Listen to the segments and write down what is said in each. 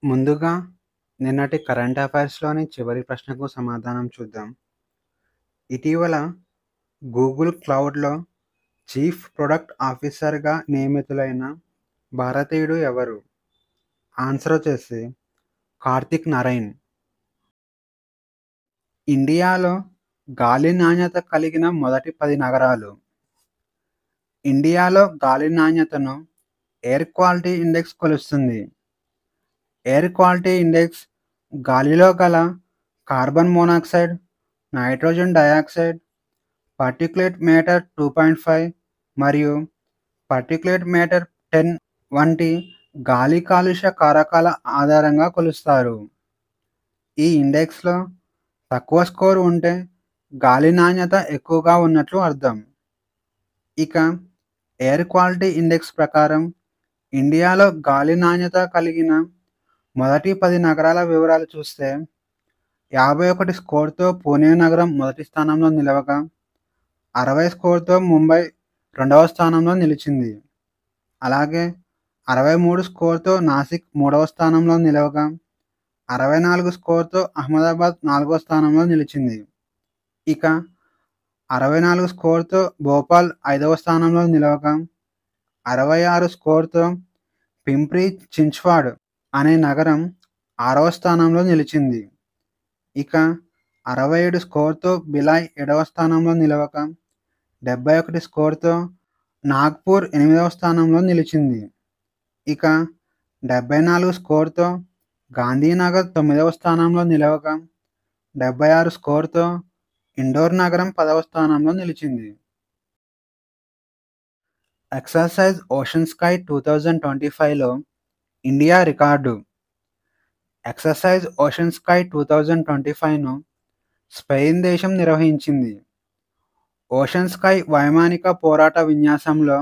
ముందుగా నిన్నటి కరెంట్ అఫైర్స్‌లోని చివరి ప్రశ్నకు సమాధానం చూద్దాం. ఇటీవల గూగుల్ క్లౌడ్‌లో చీఫ్ ప్రొడక్ట్ ఆఫీసర్‌గా నియమితులైన భారతీయుడు ఎవరు? ఆన్సర్ వచ్చేసి కార్తిక్ నరైన్. ఇండియాలో గాలి నాణ్యత కలిగిన మొదటి 10 నగరాలు. ఇండియాలో గాలి నాణ్యతను ఎయిర్ క్వాలిటీ ఇండెక్స్ కొలుస్తుంది. ఎయిర్ క్వాలిటీ ఇండెక్స్ గాలిలో గల carbon monoxide, nitrogen dioxide, particulate matter 2.5 మరియు పార్టిక్యులేట్ మ్యాటర్ 10 వంటి గాలి కాలుష్య కారకాల ఆధారంగా కొలుస్తారు. ఈ ఇండెక్స్‌లో తక్కువ స్కోర్ ఉంటే గాలి నాణ్యత ఎక్కువగా ఉన్నట్లు అర్థం. ఇక ఎయిర్ క్వాలిటీ ఇండెక్స్ ప్రకారం ఇండియాలో గాలి నాణ్యత కలిగిన మొదటి 10 నగరాల వివరాలు చూస్తే 51 స్కోర్‌తో పూణే నగరం మొదటి స్థానంలో నిలవగా, 60 స్కోర్‌తో ముంబై రెండవ స్థానంలో నిలిచింది. అలాగే 63 స్కోర్‌తో నాసిక్ మూడవ స్థానంలో నిలవగా, 64 స్కోర్‌తో అహ్మదాబాద్ నాలుగో స్థానంలో నిలిచింది. ఇక 64 స్కోర్‌తో భోపాల్ ఐదవ స్థానంలో నిలవగా, 66 స్కోర్‌తో పింప్రి చించ్వాడ్ అనే నగరం ఆరవ స్థానంలో నిలిచింది. ఇక 67 స్కోర్‌తో భిలాయ్ ఏడవ స్థానంలో నిలవగా, 71 స్కోర్‌తో నాగ్పూర్ ఎనిమిదవ స్థానంలో నిలిచింది. ఇక 74 స్కోర్‌తో గాంధీనగర్ తొమ్మిదవ స్థానంలో నిలవగా, 76 స్కోర్‌తో ఇండోర్ నగరం పదవ స్థానంలో నిలిచింది. ఎక్సర్సైజ్ ఓషన్ స్కై 2025లో India record. Exercise Ocean Sky 2025ను స్పెయిన్ దేశం నిర్వహించింది. ఓషన్ స్కై వైమానిక పోరాట విన్యాసంలో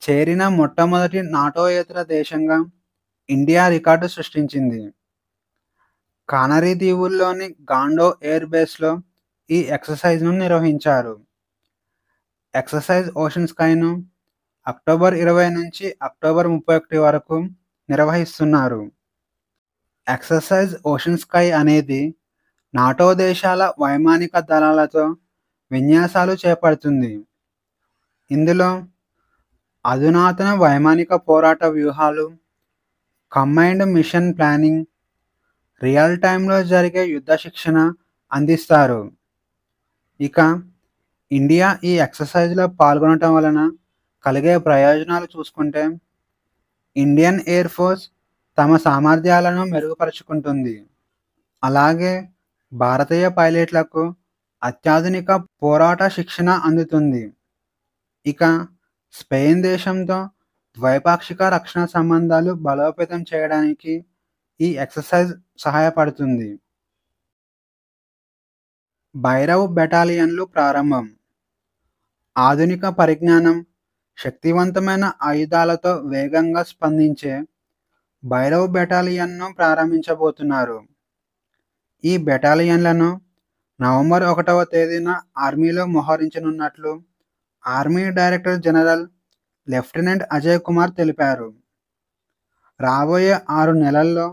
చేరిన మొట్టమొదటి నాటోయేతర దేశంగా ఇండియా రికార్డు సృష్టించింది. కానరీ దీవుల్లోని గాండో ఎయిర్ బేస్‌లో ఈ ఎక్సర్సైజ్‌ను నిర్వహించారు. ఎక్సర్సైజ్ ఓషన్ స్కైను అక్టోబర్ 20 నుంచి అక్టోబర్ 31 వరకు నిర్వహిస్తున్నారు. ఎక్సర్సైజ్ ఓషన్ స్కై అనేది నాటో దేశాల వైమానిక దళాలతో విన్యాసాలు చేపడుతుంది. ఇందులో అధునాతన వైమానిక పోరాట వ్యూహాలు, కంబైన్డ్ మిషన్ ప్లానింగ్, రియల్ టైమ్‌లో జరిగే యుద్ధ శిక్షణ అందిస్తారు. ఇక ఇండియా ఈ ఎక్సర్సైజ్‌లో పాల్గొనటం వలన కలిగే ప్రయోజనాలు చూసుకుంటే, ఇండియన్ ఎయిర్ ఫోర్స్ తమ సామర్థ్యాలను మెరుగుపరుచుకుంటుంది. అలాగే భారతీయ పైలట్లకు అత్యాధునిక పోరాట శిక్షణ అందుతుంది. ఇక స్పెయిన్ దేశంతో ద్వైపాక్షిక రక్షణ సంబంధాలు బలోపేతం చేయడానికి ఈ ఎక్సర్సైజ్ సహాయపడుతుంది. భైరవ్ బెటాలియన్లు ప్రారంభం. ఆధునిక పరిజ్ఞానం, శక్తివంతమైన ఆయుధాలతో వేగంగా స్పందించే భైరవ్ బెటాలియన్‌ను ప్రారంభించబోతున్నారు. ఈ బెటాలియన్లను నవంబర్ 1వ తేదీన ఆర్మీలో మోహరించనున్నట్లు army director general lieutenant Ajay Kumar తెలిపారు. రాబోయే 6 నెలల్లో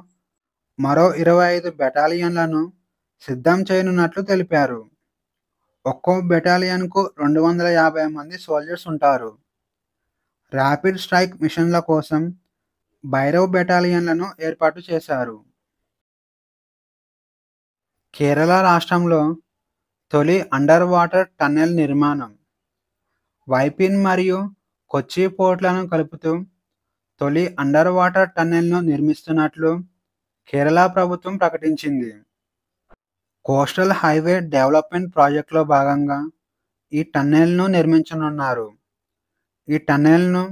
మరో 25 బెటాలియన్లను సిద్ధం చేయనున్నట్లు తెలిపారు. ఒక్కో బెటాలియన్‌కు 250 మంది సోల్జర్స్ ఉంటారు. ర్యాపిడ్ స్ట్రైక్ మిషన్ల కోసం భైరవ్ బెటాలియన్లను ఏర్పాటు చేశారు. కేరళ రాష్ట్రంలో తొలి అండర్ వాటర్ టన్నెల్ నిర్మాణం. వైపిన్ మరియు కొచ్చి పోర్ట్లను కలుపుతూ తొలి అండర్ వాటర్ టన్నెల్‌ను నిర్మిస్తున్నట్లు కేరళ ప్రభుత్వం ప్రకటించింది. కోస్టల్ హైవే డెవలప్మెంట్ ప్రాజెక్ట్‌లో భాగంగా ఈ టన్నెల్‌ను నిర్మించనున్నారు. ఈ టన్నెల్‌ను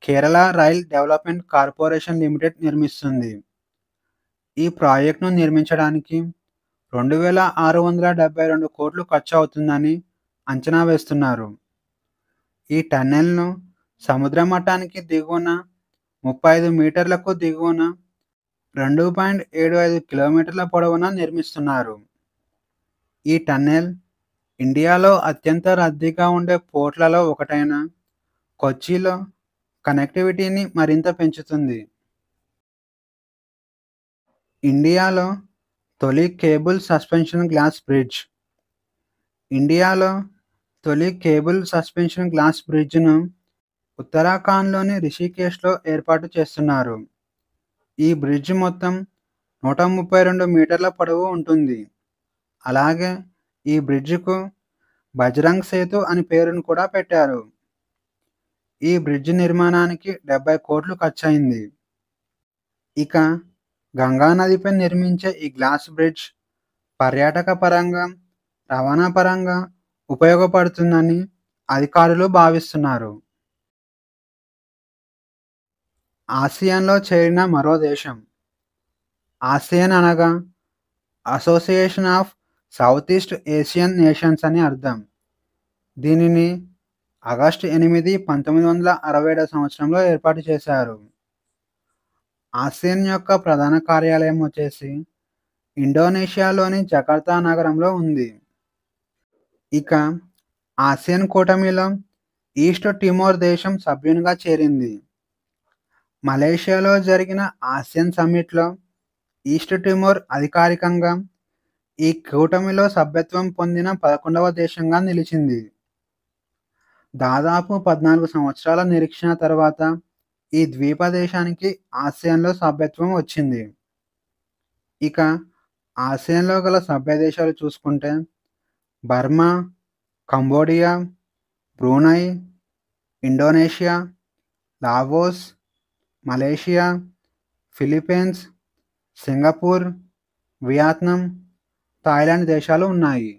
Kerala rail development corporation limited నిర్మిస్తుంది. ఈ ప్రాజెక్ట్‌ను నిర్మించడానికి 2,672 కోట్లు ఖర్చు అవుతుందని అంచనా వేస్తున్నారు. ఈ టన్నెల్‌ను సముద్ర మట్టానికి దిగువన 35 మీటర్లకు దిగువన 2.75 కిలోమీటర్ల పొడవున నిర్మిస్తున్నారు. ఈ టన్నెల్ ఇండియాలో అత్యంత రద్దీగా ఉండే పోర్ట్‌లలో ఒకటైన కొచ్చిలో కనెక్టివిటీని మరింత పెంచుతుంది. ఇండియాలో తొలి కేబుల్ సస్పెన్షన్ గ్లాస్ బ్రిడ్జ్. ఇండియాలో తొలి కేబుల్ సస్పెన్షన్ గ్లాస్ బ్రిడ్జ్‌ను ఉత్తరాఖండ్‌లోని రిషికేశ్‌లో ఏర్పాటు చేస్తున్నారు. ఈ బ్రిడ్జ్ మొత్తం 132 మీటర్ల పొడవు ఉంటుంది. అలాగే ఈ బ్రిడ్జ్‌కు బజరంగ్ సేతు అని పేరును కూడా పెట్టారు. ఈ బ్రిడ్జ్ నిర్మాణానికి 70 కోట్లు ఖర్చయింది. ఇక గంగా నదిపై నిర్మించే ఈ గ్లాస్ బ్రిడ్జ్ పర్యాటక పరంగా, రవాణా పరంగా ఉపయోగపడుతుందని అధికారులు భావిస్తున్నారు. ఆసియాన్‌లో చేరిన మరో దేశం. ఆసియాన్ అనగా association of south east Asian nations అని అర్థం. దీనిని ఆగస్టు 8, 1967 సంవత్సరంలో ఏర్పాటు చేశారు. ఆసియాన్ యొక్క ప్రధాన కార్యాలయం వచ్చేసి ఇండోనేషియాలోని జకార్తా నగరంలో ఉంది. ఇక ఆసియాన్ కూటమిలో ఈస్ట్ తిమోర్ దేశం సభ్యునిగా చేరింది. మలేషియాలో జరిగిన ఆసియాన్ సమ్మిట్‌లో ఈస్ట్ తిమోర్ అధికారికంగా ఈ కూటమిలో సభ్యత్వం పొందిన 11వ దేశంగా నిలిచింది. దాదాపు 14 సంవత్సరాల నిరీక్షణ తర్వాత ఈ ద్వీప దేశానికి ఆసియాన్‌లో సభ్యత్వం వచ్చింది. ఇక ఆసియాన్‌లో గల సభ్య దేశాలు చూసుకుంటే Burma, Cambodia, Brunei, Indonesia, Laos, Malaysia, Philippines, Singapore, Vietnam, Thailand దేశాలు ఉన్నాయి.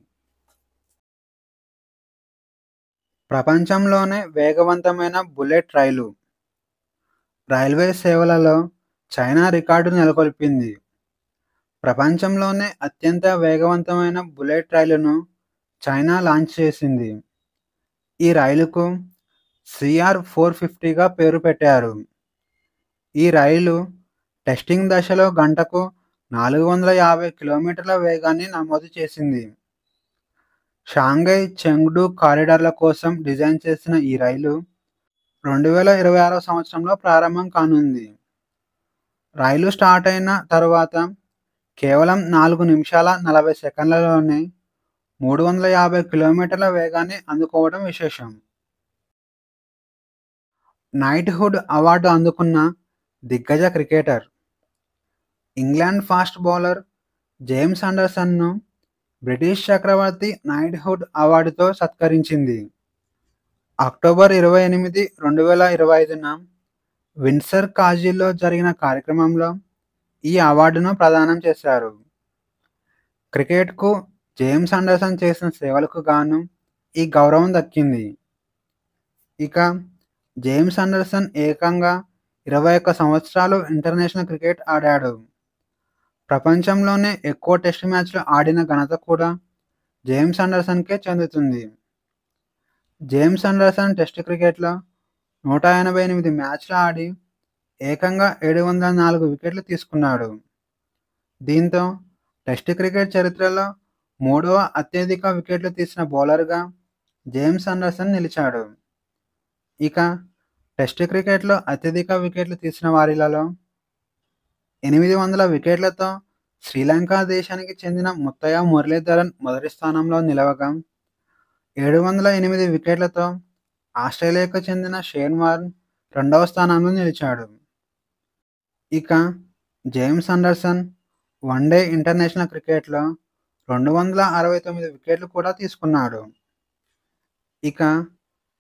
ప్రపంచంలోనే వేగవంతమైన బుల్లెట్ రైలు. రైల్వే సేవలలో చైనా రికార్డు నెలకొల్పింది. ప్రపంచంలోనే అత్యంత వేగవంతమైన బుల్లెట్ రైలును చైనా లాంచ్ చేసింది. ఈ రైలుకు CR-450గా పేరు పెట్టారు. ఈ రైలు టెస్టింగ్ దశలో గంటకు 450 కిలోమీటర్ల వేగాన్ని నమోదు చేసింది. షాంఘై చెంగ్డు కారిడార్ల కోసం డిజైన్ చేసిన ఈ రైలు 2026 సంవత్సరంలో ప్రారంభం కానుంది. రైలు స్టార్ట్ అయిన తర్వాత కేవలం 4 నిమిషాల 40 సెకన్లలోనే 350 కిలోమీటర్ల వేగాన్ని అందుకోవడం విశేషం. నైట్‌హుడ్ అవార్డు అందుకున్న దిగ్గజ cricketer. England fast bowler James ఆండర్సన్‌ను బ్రిటిష్ చక్రవర్తి నైట్‌హుడ్ అవార్డుతో సత్కరించింది. అక్టోబర్ 28, 2025న విండ్సర్ కాజిల్లో జరిగిన కార్యక్రమంలో ఈ అవార్డును ప్రదానం చేశారు. క్రికెట్‌కు జేమ్స్ ఆండర్సన్ చేసిన సేవలకు గాను ఈ గౌరవం దక్కింది. ఇక జేమ్స్ ఆండర్సన్ ఏకంగా 21 సంవత్సరాలు ఇంటర్నేషనల్ క్రికెట్ ఆడాడు. ప్రపంచంలోనే ఎక్కువ టెస్ట్ మ్యాచ్‌లు ఆడిన ఘనత కూడా జేమ్స్ ఆండర్సన్‌కే చెందుతుంది. జేమ్స్ ఆండర్సన్ టెస్ట్ క్రికెట్‌లో 188 మ్యాచ్‌లు ఆడి ఏకంగా 704 వికెట్లు తీసుకున్నాడు. దీంతో టెస్ట్ క్రికెట్ చరిత్రలో మూడవ అత్యధిక వికెట్లు తీసిన బౌలర్‌గా జేమ్స్ ఆండర్సన్ నిలిచాడు. ఇక టెస్ట్ క్రికెట్‌లో అత్యధిక వికెట్లు తీసిన వారిలలో 800 వికెట్లతో శ్రీలంక దేశానికి చెందిన ముత్తయ్య మురళీధరన్ మొదటి స్థానంలో నిలవగా, 708 వికెట్లతో ఆస్ట్రేలియాకు చెందిన షేన్ వార్న్ రెండవ స్థానంలో నిలిచాడు. ఇక జేమ్స్ ఆండర్సన్ వన్డే ఇంటర్నేషనల్ క్రికెట్‌లో 269 వికెట్లు కూడా తీసుకున్నాడు. ఇక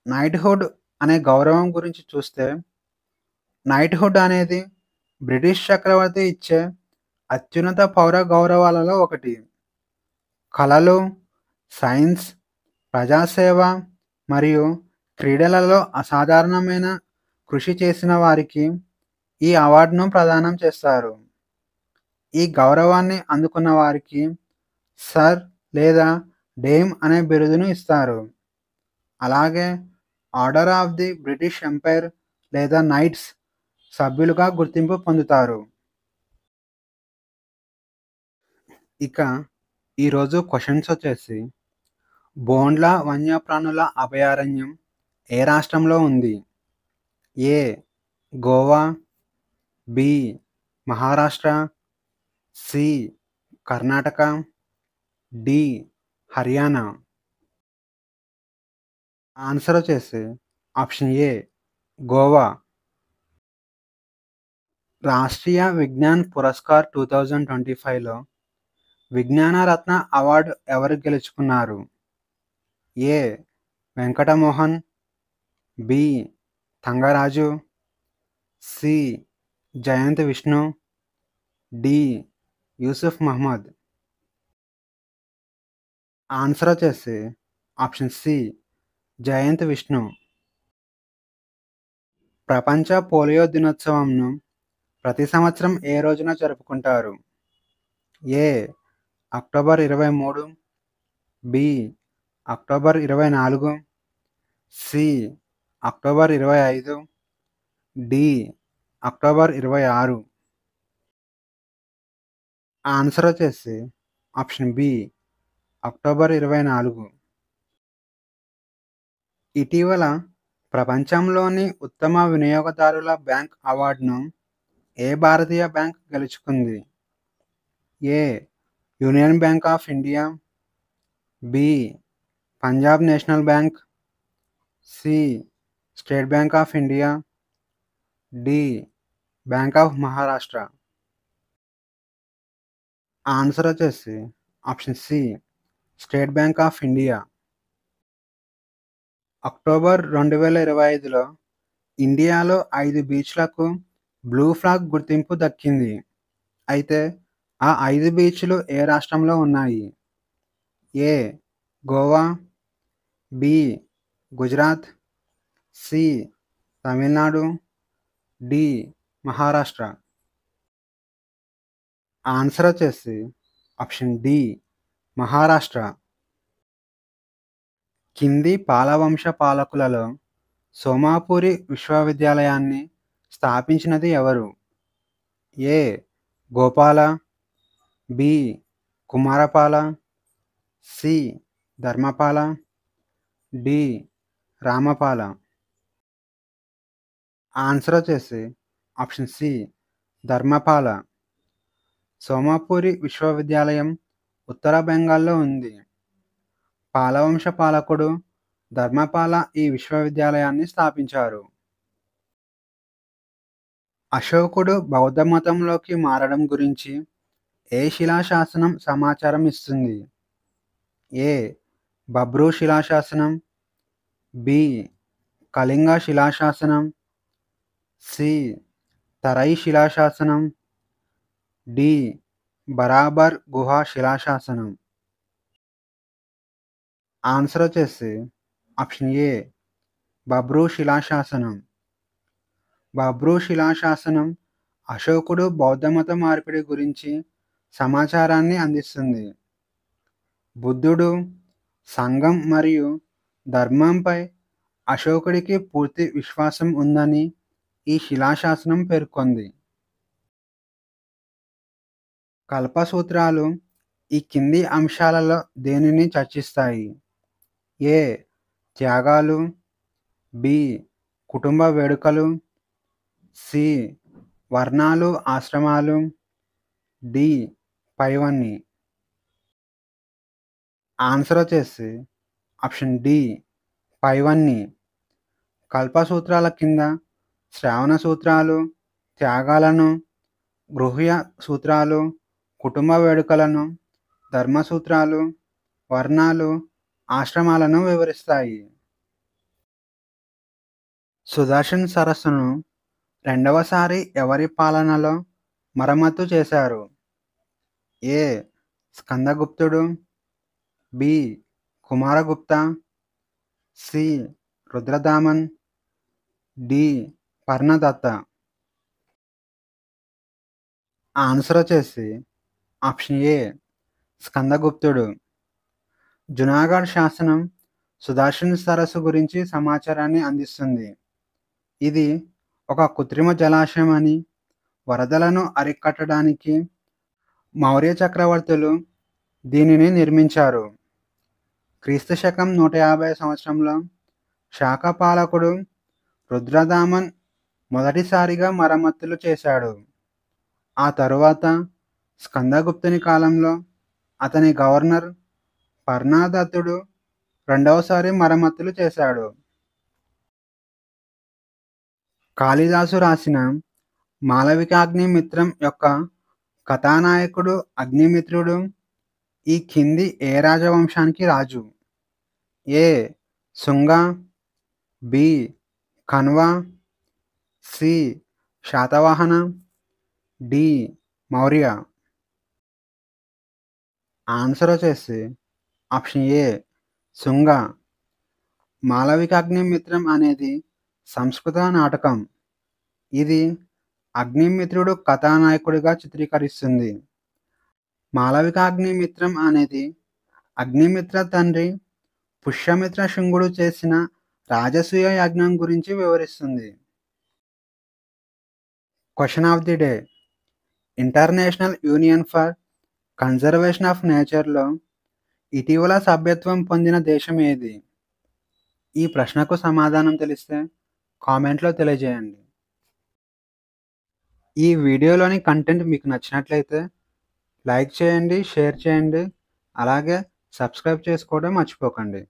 నైట్‌హుడ్ అనే గౌరవం గురించి చూస్తే, నైట్‌హుడ్ అనేది బ్రిటిష్ చక్రవర్తి ఇచ్చే అత్యున్నత పౌర గౌరవాలలో ఒకటి. కళలు, సైన్స్, ప్రజాసేవ మరియు క్రీడలలో అసాధారణమైన కృషి చేసిన వారికి ఈ అవార్డును ప్రదానం చేస్తారు. ఈ గౌరవాన్ని అందుకున్న వారికి సర్ లేదా డేమ్ అనే బిరుదును ఇస్తారు. అలాగే order of the British empire లేదా నైట్స్ సభ్యులుగా గుర్తింపు పొందుతారు. ఇక ఈరోజు క్వశ్చన్స్ వచ్చేసి, బోండ్ల వన్యప్రాణుల అభయారణ్యం ఏ రాష్ట్రంలో ఉంది? A. Goa, B. Maharashtra, C Karnataka, D Haryana. Answer వచ్చేసి ఆప్షన్ ఏ గోవా. రాష్ట్రీయ విజ్ఞాన్ పురస్కార్ 2025లో విజ్ఞాన రత్న అవార్డు ఎవరు గెలుచుకున్నారు? A Venkatamohan, B Thangaraju, C Jayant Vishnu, D Yusuf Mohammad. Answer వచ్చేసి ఆప్షన్ సి జయంత్ విష్ణు. ప్రపంచ పోలియో దినోత్సవంను ప్రతి సంవత్సరం ఏ రోజున జరుపుకుంటారు? A October 23, B October 24, C October 25, D October 26. Answer వచ్చేసి ఆప్షన్ బి అక్టోబర్ 24. ఇటీవల ప్రపంచంలోని ఉత్తమ వినియోగదారుల బ్యాంక్ అవార్డును ఏ భారతీయ బ్యాంక్ గెలుచుకుంది? A Union Bank of India, B Punjab National Bank, C State Bank of India, D Bank of Maharashtra. Answer వచ్చేసి option C State Bank of India. October 2025లో ఇండియాలో 5 బీచ్లకు బ్లూ ఫ్లాగ్ గుర్తింపు దక్కింది. అయితే ఆ 5 బీచ్లు ఏ రాష్ట్రంలో ఉన్నాయి? A Goa, B Gujarat, C Tamil Nadu, D Maharashtra. Answer వచ్చేసి ఆప్షన్ డి మహారాష్ట్ర. కింది పాలవంశ పాలకులలో సోమాపురి విశ్వవిద్యాలయాన్ని స్థాపించినది ఎవరు? A Gopala, B Kumarapala, C Dharmapala, D Ramapala. Answer వచ్చేసి ఆప్షన్ సి ధర్మపాల. సోమాపురి విశ్వవిద్యాలయం ఉత్తర బెంగాల్లో ఉంది. పాలవంశ పాలకుడు ధర్మపాల ఈ విశ్వవిద్యాలయాన్ని స్థాపించారు. అశోకుడు బౌద్ధ మతంలోకి మారడం గురించి ఏ శిలాశాసనం సమాచారం ఇస్తుంది? ఏ బబ్రు శిలాశాసనం, బి కళింగ శిలాశాసనం, సి తరై శిలాశాసనం, డి బరాబర్ గుహ శిలాశాసనం. ఆన్సర్ వచ్చేసి ఆప్షన్ ఏ బబ్రు శిలాశాసనం. బబ్రు శిలాశాసనం అశోకుడు బౌద్ధమత మార్పిడి గురించి సమాచారాన్ని అందిస్తుంది. బుద్ధుడు, సంఘం మరియు ధర్మంపై అశోకుడికి పూర్తి విశ్వాసం ఉందని ఈ శిలాశాసనం పేర్కొంది. కల్పసూత్రాలు ఈ కింది అంశాలలో దేనిని చర్చిస్తాయి? ఏ త్యాగాలు, బి కుటుంబ వేడుకలు, సి వర్ణాలు ఆశ్రమాలు, డి పైవన్నీ. ఆన్సర్ వచ్చేసి ఆప్షన్ డి పైవన్నీ. కల్పసూత్రాల కింద శ్రావణ సూత్రాలు త్యాగాలను, గృహ్య సూత్రాలు కుటుంబ వేడుకలను, ధర్మసూత్రాలు వర్ణాలు ఆశ్రమాలను వివరిస్తాయి. సుదర్శన్ సరస్సును రెండవసారి ఎవరి పాలనలో మరమ్మతు చేశారు? ఏ స్కందగుప్తుడు, B Kumaragupta, C Rudradaman, D Parnadatta. Answer వచ్చేసి ఆప్షన్ ఏ స్కందగుప్తుడు. జునాగఢ్ శాసనం సుదర్శన్ సరస్సు గురించి సమాచారాన్ని అందిస్తుంది. ఇది ఒక కృత్రిమ జలాశయం అని, వరదలను అరికట్టడానికి మౌర్య చక్రవర్తులు దీనిని నిర్మించారు. క్రీస్తు శకం 150 సంవత్సరంలో శాక పాలకుడు రుద్రదామన్ మొదటిసారిగా మరమ్మతులు చేశాడు. ఆ తరువాత స్కందగుప్తుని కాలంలో అతని గవర్నర్ పర్ణాదత్తుడు రెండవసారి మరమ్మతులు చేశాడు. కాళిదాసు రాసిన మాళవికాగ్నిమిత్రం యొక్క కథానాయకుడు అగ్నిమిత్రుడు ఈ కింది ఏ రాజవంశానికి రాజు? A Shunga, B Kanva, C Satavahana, D Maurya. Answer వచ్చేసి ఆప్షన్ ఏ శుంగ. మాళవికాగ్నిమిత్రం అనేది సంస్కృత నాటకం. ఇది అగ్నిమిత్రుడు కథానాయకుడిగా చిత్రీకరిస్తుంది. మాళవికాగ్నిమిత్రం అనేది అగ్నిమిత్ర తండ్రి పుష్యమిత్ర శుంగుడు చేసిన రాజసూయ యజ్ఞం గురించి వివరిస్తుంది. Question of the day. International union for conservation of నేచర్లో ఇటీవల సభ్యత్వం పొందిన దేశం ఏది? ఈ ప్రశ్నకు సమాధానం తెలిస్తే కామెంట్లో తెలియజేయండి. ఈ వీడియోలోని కంటెంట్ మీకు నచ్చినట్లయితే లైక్ చేయండి, షేర్ చేయండి, అలాగే సబ్స్క్రైబ్ చేసుకోవడం మర్చిపోకండి.